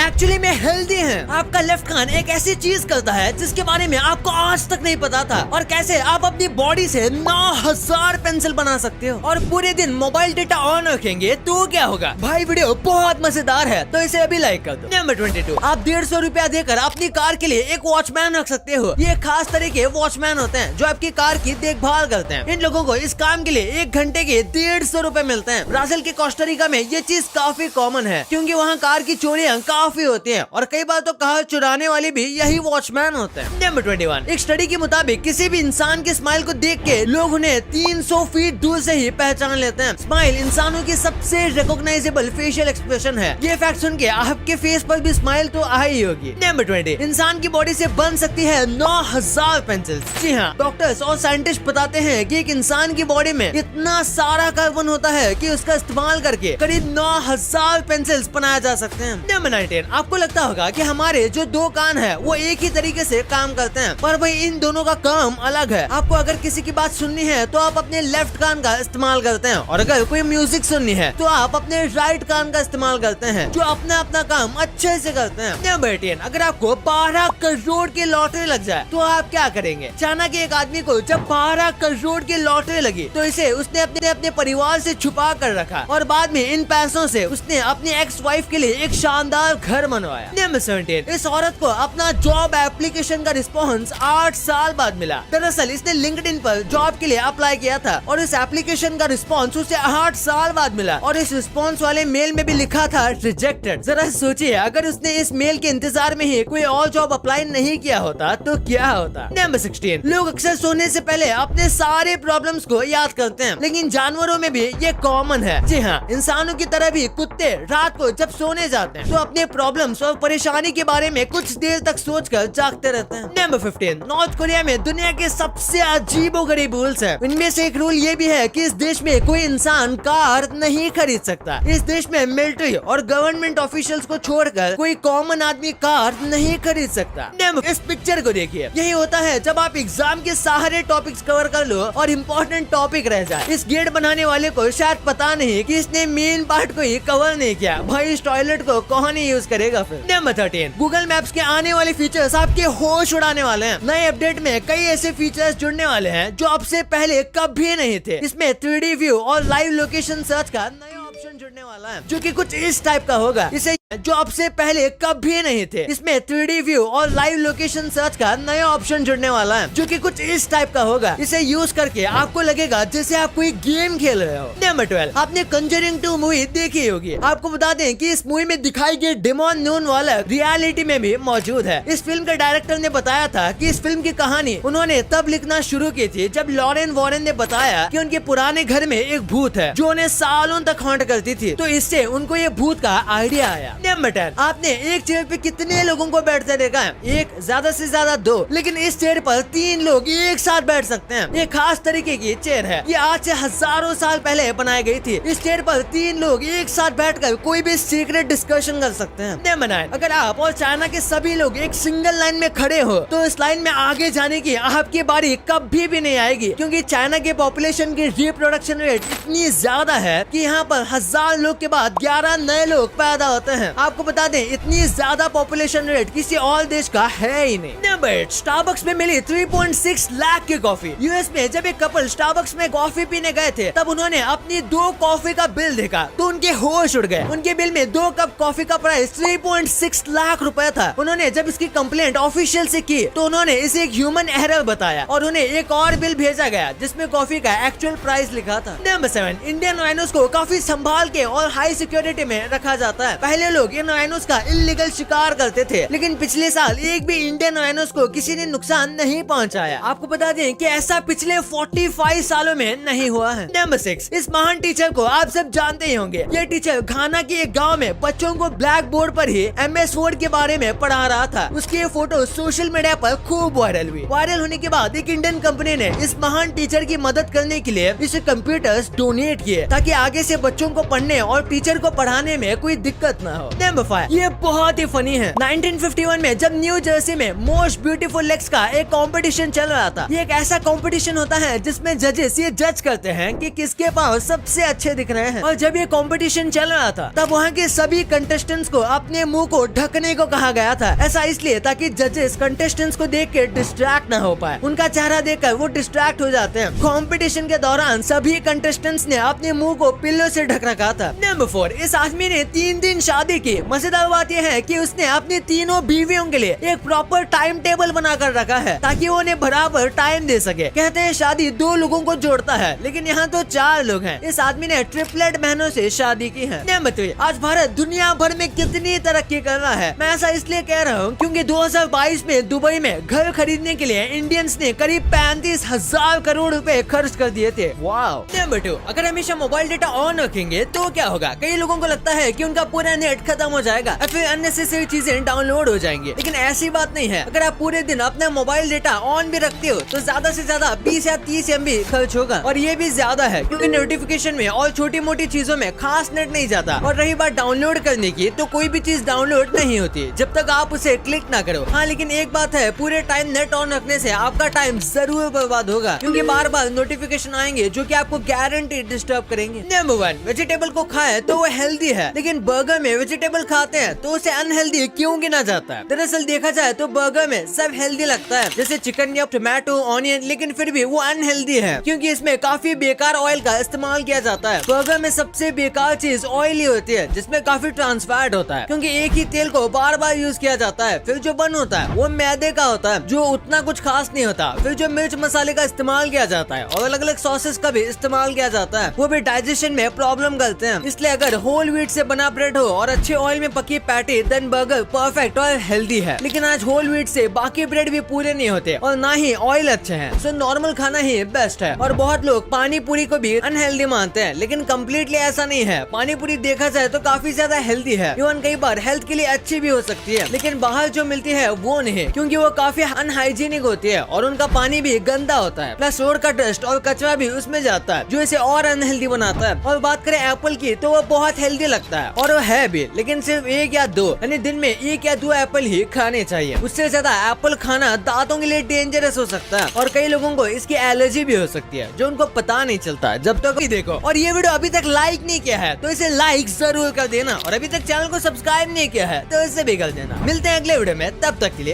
Actually में healthy हैं। आपका लेफ्ट कान एक ऐसी चीज करता है जिसके बारे में आपको आज तक नहीं पता था, और कैसे आप अपनी बॉडी से 9000 पेंसिल बना सकते हो और पूरे दिन मोबाइल डेटा ऑन रखेंगे तो क्या होगा। भाई वीडियो बहुत मजेदार है तो इसे अभी लाइक कर दो। नंबर 22, आप 150 रुपया देकर अपनी कार के लिए एक वॉचमैन रख सकते हो। ये खास तरह के वॉचमैन होते हैं जो आपकी कार की देखभाल करते हैं। इन लोगों को इस काम के लिए 1 घंटे के 150 रुपए मिलते हैं। ब्राजील के कोस्टारिका में ये चीज काफी कॉमन है क्योंकि वहाँ कार की चोरियां काफी होती हैं और कई बार तो कार चुराने वाले भी यही वॉचमैन होते हैं। नंबर 21, एक स्टडी के मुताबिक किसी भी इंसान के स्माइल को देख के लोग उन्हें 300 फीट दूर से ही पहचान लेते हैं। स्माइल इंसानों की सबसे रिकॉग्नाइजेबल फेशियल एक्सप्रेशन है। ये फैक्ट सुन के आपके फेस पर भी स्माइल तो आ ही होगी। नंबर 20, इंसान की बॉडी से बन सकती है 9000 पेंसिल्स। जी हाँ, डॉक्टर्स और साइंटिस्ट बताते हैं कि एक इंसान की बॉडी में इतना सारा कार्बन होता है कि उसका इस्तेमाल करके करीब 9000 पेंसिल्स बनाया जा सकते हैं। नंबर 19, आपको लगता होगा कि हमारे जो 2 कान है वो एक ही तरीके से काम करते हैं, पर भाई इन दोनों का काम अलग है। आपको अगर किसी की बात सुननी है तो आप अपने लेफ्ट कान का इस्तेमाल करते हैं, और अगर कोई म्यूजिक सुननी है तो आप अपने राइट कान का इस्तेमाल करते हैं, जो अपना अपना काम अच्छे से करते हैं। नंबर 18, अगर आपको 12 करोड़ की लॉटरी लग जाए तो आप क्या करेंगे। चाइना के एक आदमी को जब 12 करोड़ की लॉटरी लगी तो इसे उसने अपने परिवार से छुपा कर रखा और बाद में इन पैसों से उसने अपनी एक्स वाइफ के लिए एक शानदार घर बनवाया। नंबर 17, इस औरत को अपना जॉब एप्लीकेशन का रिस्पॉन्स 8 साल बाद मिला। दरअसल इसने लिंक्डइन पर जॉब के लिए अप्लाई किया था और इस एप्लीकेशन का रिस्पॉन्स उसे 8 साल बाद मिला, और इस रिस्पॉन्स वाले मेल में भी लिखा था रिजेक्टेड। जरा सोचिए, अगर उसने इस मेल के इंतजार में ही कोई और जॉब अप्लाई नहीं किया होता तो क्या होता। नंबर 16, लोग अक्सर सोने से पहले अपने सारे प्रॉब्लम्स को याद करते हैं, लेकिन जानवरों में भी ये कॉमन है। जी हाँ, इंसानों की तरह भी कुत्ते रात को जब सोने जाते हैं तो अपने प्रॉब्लम्स और परेशानी के बारे में कुछ देर तक सोचकर जागते रहते हैं। नंबर 15, नॉर्थ कोरिया में दुनिया के सबसे अजीबोगरीब रूल्स है। इनमें से एक रूल ये भी है कि इस देश में कोई इंसान कार नहीं खरीद सकता। इस देश में मिलिट्री और गवर्नमेंट ऑफिशियल्स को छोड़कर कोई कॉमन आदमी कार नहीं खरीद सकता। इस पिक्चर को देखिए, यही होता है जब आप एग्जाम के सारे टॉपिक्स कवर कर लो और इम्पोर्टेंट टॉपिक रह जाए। इस गेट बनाने वाले को शायद पता नहीं कि इसने मेन पार्ट को ही कवर नहीं किया। भाई इस टॉयलेट को कौन ही यूज करेगा फिर। नंबर 13, गूगल मैप्स के आने वाले फीचर्स आपके होश उड़ाने वाले हैं। नए अपडेट में कई ऐसे फीचर्स जुड़ने वाले हैं जो आपसे पहले कभी नहीं थे। इसमें 3D व्यू और लाइव लोकेशन सर्च का नया ऑप्शन जुड़ने वाला है जो कि कुछ इस टाइप का होगा। इसे जो आपसे पहले कभी नहीं थे। इसमें 3D व्यू और लाइव लोकेशन सर्च का नया ऑप्शन जुड़ने वाला है जो कि कुछ इस टाइप का होगा। इसे यूज करके आपको लगेगा जैसे आप कोई गेम खेल रहे हो। नंबर 12, आपने कंजरिंग 2 मूवी देखी होगी। आपको बता दें कि इस मूवी में दिखाई गई डेमोन नून वाला रियलिटी में भी मौजूद है। इस फिल्म के डायरेक्टर ने बताया था कि इस फिल्म की कहानी उन्होंने तब लिखना शुरू की थी जब लॉरेन वॉरेन ने बताया कि उनके पुराने घर में एक भूत है जो उन्हें सालों तक हॉन्ट करती थी, तो इससे उनको ये भूत का आइडिया आया। नंबर 10, आपने एक चेयर पे कितने लोगों को बैठते देखा है। एक, ज्यादा से ज्यादा 2, लेकिन इस चेयर पर 3 लोग एक साथ बैठ सकते हैं। ये खास तरीके की चेयर है। ये आज से हजारों साल पहले बनाई गई थी। इस चेयर पर 3 लोग एक साथ बैठकर कोई भी सीक्रेट डिस्कशन कर सकते हैं। नंबर 9, अगर आप और चाइना के सभी लोग एक सिंगल लाइन में खड़े हो तो इस लाइन में आगे जाने की आपकी बारी कभी भी नहीं आएगी, क्योंकि चाइना के पॉपुलेशन की रिप्रोडक्शन रेट इतनी ज्यादा है कि यहाँ पर 1000 लोग के बाद 11 नए लोग पैदा होते हैं। आपको बता दें, इतनी ज्यादा पॉपुलेशन रेट किसी और देश का है ही नहीं। नंबर 8, स्टारबक्स में मिली 3.6 लाख की कॉफी। यूएस में जब एक कपल स्टारबक्स में कॉफी पीने गए थे तब उन्होंने अपनी 2 कॉफी का बिल देखा तो उनके होश उड़ गए। उनके बिल में 2 कप कॉफी का प्राइस 3.6 लाख रुपए था। उन्होंने जब इसकी कंप्लेंट ऑफिशियल से की तो उन्होंने इसे एक ह्यूमन एरर बताया और उन्हें एक और बिल भेजा गया जिसमें कॉफी का एक्चुअल प्राइस लिखा था। नंबर 7, इंडियन राइनोस को काफी संभाल के और हाई सिक्योरिटी में रखा जाता है। पहले लोग इन राइनोस का इल्लीगल शिकार करते थे, लेकिन पिछले साल एक भी इंडियन राइनोस को किसी ने नुकसान नहीं पहुंचाया। आपको बता दें कि ऐसा पिछले 45 सालों में नहीं हुआ है। नंबर 6, इस महान टीचर को आप सब जानते ही होंगे। ये टीचर घाना के एक गांव में बच्चों को ब्लैक बोर्ड पर ही MS वर्ड के बारे में पढ़ा रहा था। उसकी ये फोटो सोशल मीडिया पर खूब वायरल हुई। वायरल होने के बाद एक इंडियन कंपनी ने इस महान टीचर की मदद करने के लिए इसे कंप्यूटर्स डोनेट किए ताकि आगे से बच्चों को पढ़ने और टीचर को पढ़ाने में कोई दिक्कत न हो। हो। नंबर 5, ये बहुत ही फनी है। 1951 में जब न्यू जर्सी में मोस्ट ब्यूटीफुल लेग्स का एक कंपटीशन चल रहा था। ये एक ऐसा कंपटीशन होता है जिसमें जजेस ये जज करते हैं कि किसके पाँव सबसे अच्छे दिख रहे हैं। और जब ये कंपटीशन चल रहा था तब वहाँ के सभी कंटेस्टेंट्स को अपने मुंह को ढकने को कहा गया था। ऐसा इसलिए ताकि जजेस कंटेस्टेंट्स को देख के डिस्ट्रैक्ट न हो पाए। उनका चेहरा देखकर वो डिस्ट्रैक्ट हो जाते हैं। कंपटीशन के दौरान सभी कंटेस्टेंट्स ने अपने मुंह को पिल्लों से ढक रखा था। नंबर 4, इस आदमी ने 3 दिन शादी की। मजेदार बात यह है कि उसने अपनी तीनों बीवियों के लिए एक प्रॉपर टाइम टेबल बनाकर रखा है ताकि वो उन्हें बराबर टाइम दे सके। कहते हैं शादी 2 लोगों को जोड़ता है, लेकिन यहाँ तो 4 लोग हैं। इस आदमी ने ट्रिपलेट बहनों से शादी की है। नंबर 3, आज भारत दुनिया भर में कितनी तरक्की कर रहा है। मैं ऐसा इसलिए कह रहा हूँ क्योंकि 2022 में दुबई में घर खरीदने के लिए इंडियंस ने करीब 35,000 करोड़ रुपए खर्च कर दिए थे। वाओ। नंबर 2, अगर हमेशा मोबाइल डेटा ऑन रखेंगे तो क्या होगा? कई लोगों को लगता है कि उनका पूरा नेट खत्म हो जाएगा या फिर अननेसेसरी चीजें डाउनलोड हो जाएंगी, लेकिन ऐसी बात नहीं है। अगर आप पूरे दिन अपना मोबाइल डेटा ऑन भी रखते हो तो ज्यादा से ज्यादा 20 या 30 MB खर्च होगा, और ये भी ज्यादा है क्योंकि नोटिफिकेशन में और छोटी मोटी चीजों में खास नेट नहीं जाता। और रही बात डाउनलोड करने की, तो कोई भी चीज डाउनलोड नहीं होती जब तक आप उसे क्लिक ना करो। हाँ, लेकिन एक बात है, पूरे टाइम नेट ऑन रखने से आपका टाइम जरूर बर्बाद होगा क्योंकि बार बार नोटिफिकेशन आएंगे जो कि आपको गारंटी डिस्टर्ब करेंगे। नंबर 1, वेजिटेबल को खाए तो वो हेल्दी है, लेकिन बर्गर में वेजिटेबल खाते हैं तो उसे अनहेल्दी क्यों गिना जाता है? दरअसल देखा जाए तो बर्गर में सब हेल्दी लगता है, जैसे चिकन या टोमेटो, ऑनियन, लेकिन फिर भी वो अनहेल्दी है क्योंकि इसमें काफी बेकार ऑयल का इस्तेमाल किया जाता है। बर्गर में सबसे बेकार चीज ऑयल ही होती है जिसमें काफी ट्रांस फैट होता है क्योंकि एक ही तेल को बार बार यूज किया जाता है। फिर जो बन होता है वो मैदे का होता है जो उतना कुछ खास नहीं होता। फिर जो मिर्च मसाले का इस्तेमाल किया जाता है और अलग अलग सॉसेस का भी इस्तेमाल किया जाता है वो भी डाइजेशन में प्रॉब्लम करते हैं। इसलिए अगर होल व्हीट से बना ब्रेड हो और अच्छे ऑयल में पकी पैटी, देन बर्गर परफेक्ट और हेल्दी है। लेकिन आज होल व्हीट से बाकी ब्रेड भी पूरे नहीं होते और ना ही ऑयल अच्छे हैं, सो नॉर्मल खाना ही बेस्ट है। और बहुत लोग पानी पूरी को भी अनहेल्दी मानते हैं, लेकिन कम्प्लीटली ऐसा नहीं है। पानी पूरी देखा जाए तो काफी ज्यादा हेल्दी है, इवन कई बार हेल्थ के लिए अच्छी भी हो सकती है, लेकिन बाहर जो मिलती है वो नहीं, क्योंकि वो काफी अनहाइजीनिक होती है और उनका पानी भी गंदा होता है, प्लस रोड का डस्ट और कचरा भी उसमें जाता है जो इसे और अनहेल्दी बनाता है। और बात करें एप्पल की तो वो बहुत हेल्दी लगता है और वो है भी, लेकिन सिर्फ 1 या 2 यानी दिन में 1 या 2 एप्पल ही खाने चाहिए। उससे ज्यादा एप्पल खाना दांतों के लिए डेंजरस हो सकता है और कई लोगों को इसकी एलर्जी भी हो सकती है जो उनको पता नहीं चलता जब तक नहीं देखो। और ये वीडियो अभी तक लाइक नहीं किया है तो इसे लाइक जरूर कर देना, और अभी तक चैनल को सब्सक्राइब नहीं किया है तो इसे भी कर देना। मिलते हैं अगले वीडियो में, तब तक के लिए।